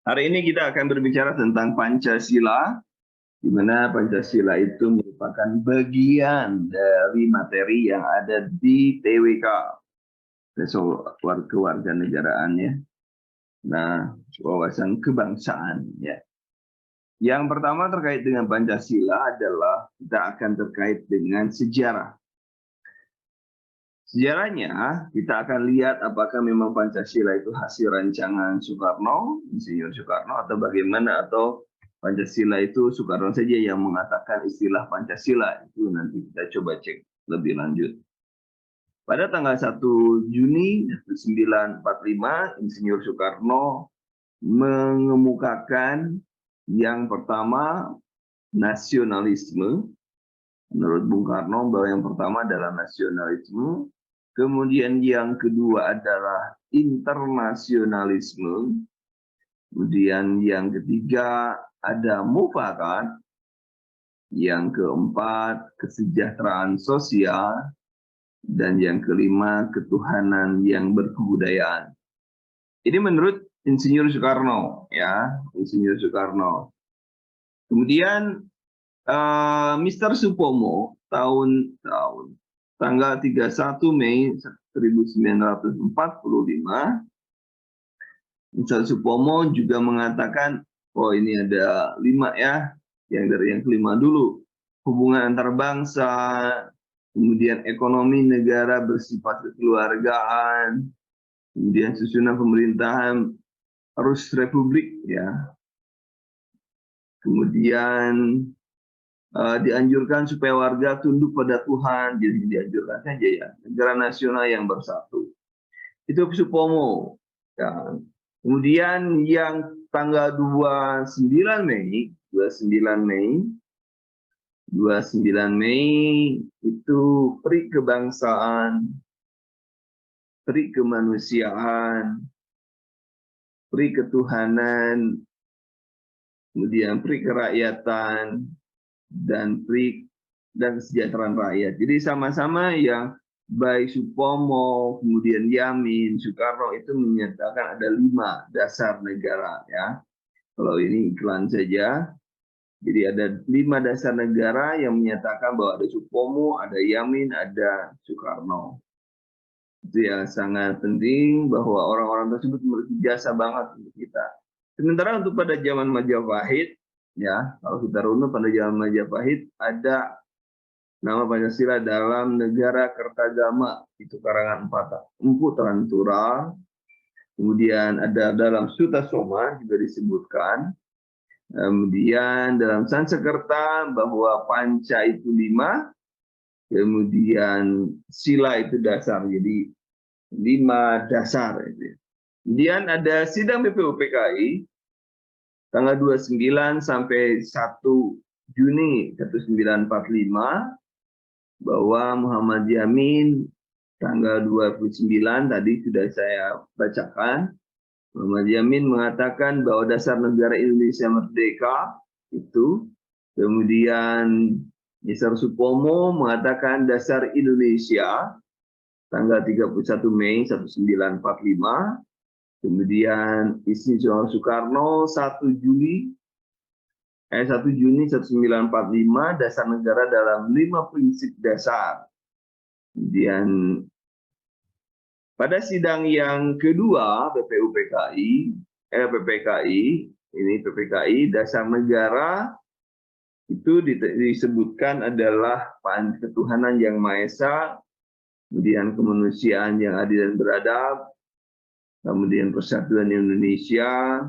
Hari ini kita akan berbicara tentang Pancasila, di mana Pancasila itu merupakan bagian dari materi yang ada di TWK, kewarganegaraannya. Nah, wawasan kebangsaan ya. Yang pertama terkait dengan Pancasila adalah kita akan terkait dengan sejarah. Sejarahnya, kita akan lihat apakah memang Pancasila itu hasil rancangan Soekarno, Insinyur Soekarno, atau bagaimana, atau Pancasila itu Soekarno saja yang mengatakan istilah Pancasila. Itu nanti kita coba cek lebih lanjut. Pada tanggal 1 Juni 1945, Insinyur Soekarno mengemukakan yang pertama nasionalisme. Menurut Bung Karno bahwa yang pertama adalah nasionalisme, kemudian yang kedua adalah internasionalisme, kemudian yang ketiga ada mufakat, yang keempat kesejahteraan sosial, dan yang kelima ketuhanan yang berkebudayaan. Ini menurut Insinyur Soekarno, ya, Insinyur Soekarno. Kemudian Mr. Supomo tanggal 31 Mei 1945, Mr. Supomo juga mengatakan, oh ini ada 5 ya, yang dari yang kelima dulu, hubungan antar bangsa, kemudian ekonomi negara bersifat kekeluargaan, kemudian susunan pemerintahan harus republik ya, kemudian dianjurkan supaya warga tunduk pada Tuhan, jadi dianjurkan saja ya, negara nasional yang bersatu. Itu Supomo. Ya. Kemudian yang tanggal 29 Mei itu Pri Kebangsaan, Pri Kemanusiaan, Pri Ketuhanan, kemudian Pri Kerakyatan, dan Pri dan kesejahteraan rakyat. Jadi sama-sama yang baik Supomo, kemudian Yamin, Soekarno itu menyatakan ada 5 dasar negara ya. Kalau ini iklan saja. Jadi ada 5 dasar negara yang menyatakan bahwa ada Supomo, ada Yamin, ada Soekarno. Itu yang sangat penting bahwa orang-orang tersebut memiliki jasa banget untuk kita. Sementara untuk pada zaman Majapahit, ya, kalau kita runut pada zaman Majapahit ada nama Pancasila dalam Negara Kertagama, itu karangan Empu Trantura. Kemudian ada dalam Sutasoma juga disebutkan. Kemudian dalam Sansekerta bahwa Panca itu 5, kemudian Sila itu dasar, jadi 5 dasar. Kemudian ada sidang BPUPKI tanggal 29 sampai 1 Juni 1945, bahwa Muhammad Yamin tanggal 29 tadi sudah saya bacakan. Muhammad Yamin mengatakan bahwa dasar negara Indonesia merdeka itu. Kemudian Mr. Supomo mengatakan dasar Indonesia tanggal 31 Mei 1945. Kemudian Insinyur Soekarno 1 Juni 1945 dasar negara dalam 5 prinsip dasar. Kemudian pada sidang yang kedua PPKI dasar negara itu disebutkan adalah ketuhanan yang Maha Esa, kemudian kemanusiaan yang adil dan beradab, kemudian persatuan Indonesia,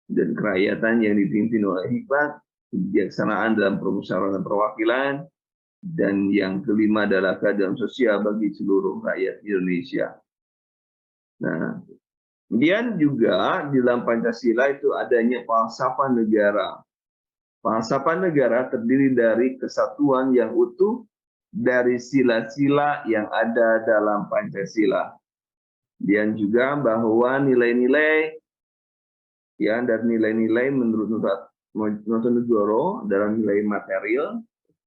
dan kerakyatan yang dipimpin oleh hikmat, kebijaksanaan dalam permusyawaratan perwakilan, dan yang kelima adalah keadilan sosial bagi seluruh rakyat Indonesia. Nah, kemudian juga di dalam Pancasila itu adanya falsafah negara. Falsafah negara terdiri dari kesatuan yang utuh dari sila-sila yang ada dalam Pancasila. Dan juga bahwa nilai-nilai ya, dan nilai-nilai menurut Notonegoro dalam nilai material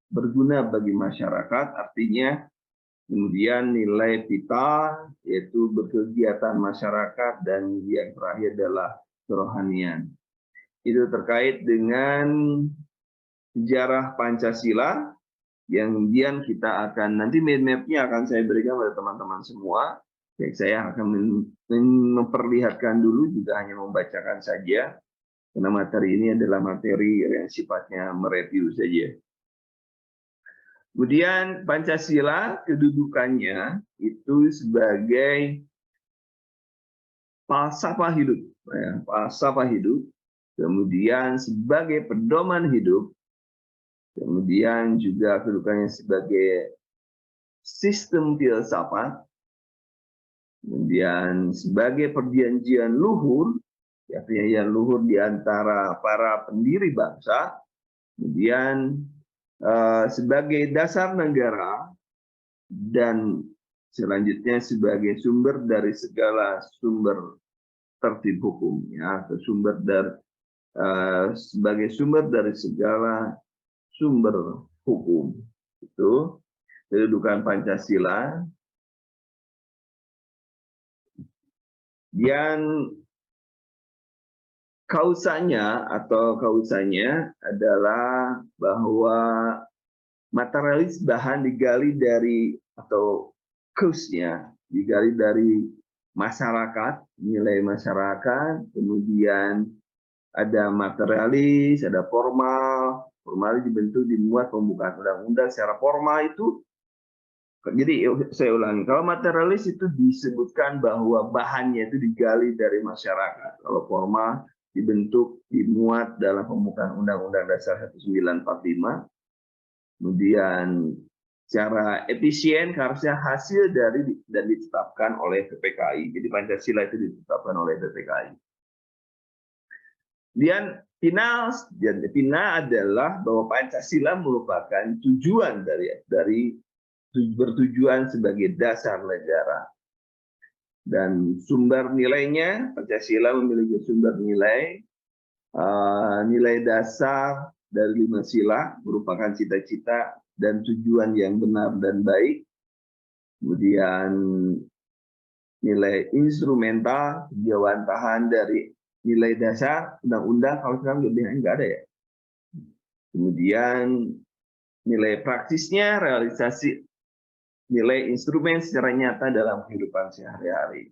berguna bagi masyarakat, artinya kemudian nilai pita yaitu berkegiatan masyarakat, dan yang terakhir adalah kerohanian. Itu terkait dengan sejarah Pancasila yang kemudian kita akan nanti mind map-nya akan saya berikan pada teman-teman semua. Saya akan memperlihatkan dulu, juga hanya membacakan saja, karena materi ini adalah materi yang sifatnya mereview saja. Kemudian Pancasila kedudukannya itu sebagai falsafah hidup, falsafah hidup, kemudian sebagai pedoman hidup, kemudian juga kedudukannya sebagai sistem filsafat, kemudian sebagai perjanjian luhur, ya, perjanjian luhur di antara para pendiri bangsa, kemudian sebagai dasar negara, dan selanjutnya sebagai sumber dari segala sumber tertib hukum, ya, atau sumber dari sebagai sumber dari segala sumber hukum. Itu kedudukan Pancasila. Dan kausanya adalah bahwa materialis bahan digali dari, atau kausnya digali dari masyarakat, nilai masyarakat, kemudian ada materialis, ada formal. Formal dibentuk, dimuat pembukaan undang-undang secara formal itu. Jadi saya ulangi, kalau materialis itu disebutkan bahwa bahannya itu digali dari masyarakat. Kalau formal dibentuk, dimuat dalam pembukaan Undang-Undang Dasar 1945. Kemudian secara efisien harusnya hasil dari dan ditetapkan oleh PPKI. Jadi Pancasila itu ditetapkan oleh PPKI. Kemudian final adalah bahwa Pancasila merupakan tujuan dari bertujuan sebagai dasar negara. Dan sumber nilainya, Pancasila memiliki sumber nilai, nilai dasar dari 5 sila, merupakan cita-cita dan tujuan yang benar dan baik. Kemudian nilai instrumental, jawantahan dari nilai dasar, undang-undang, kalau sekarang lebih enggak ada ya. Kemudian nilai praktisnya, realisasi nilai instrumen secara nyata dalam kehidupan sehari-hari.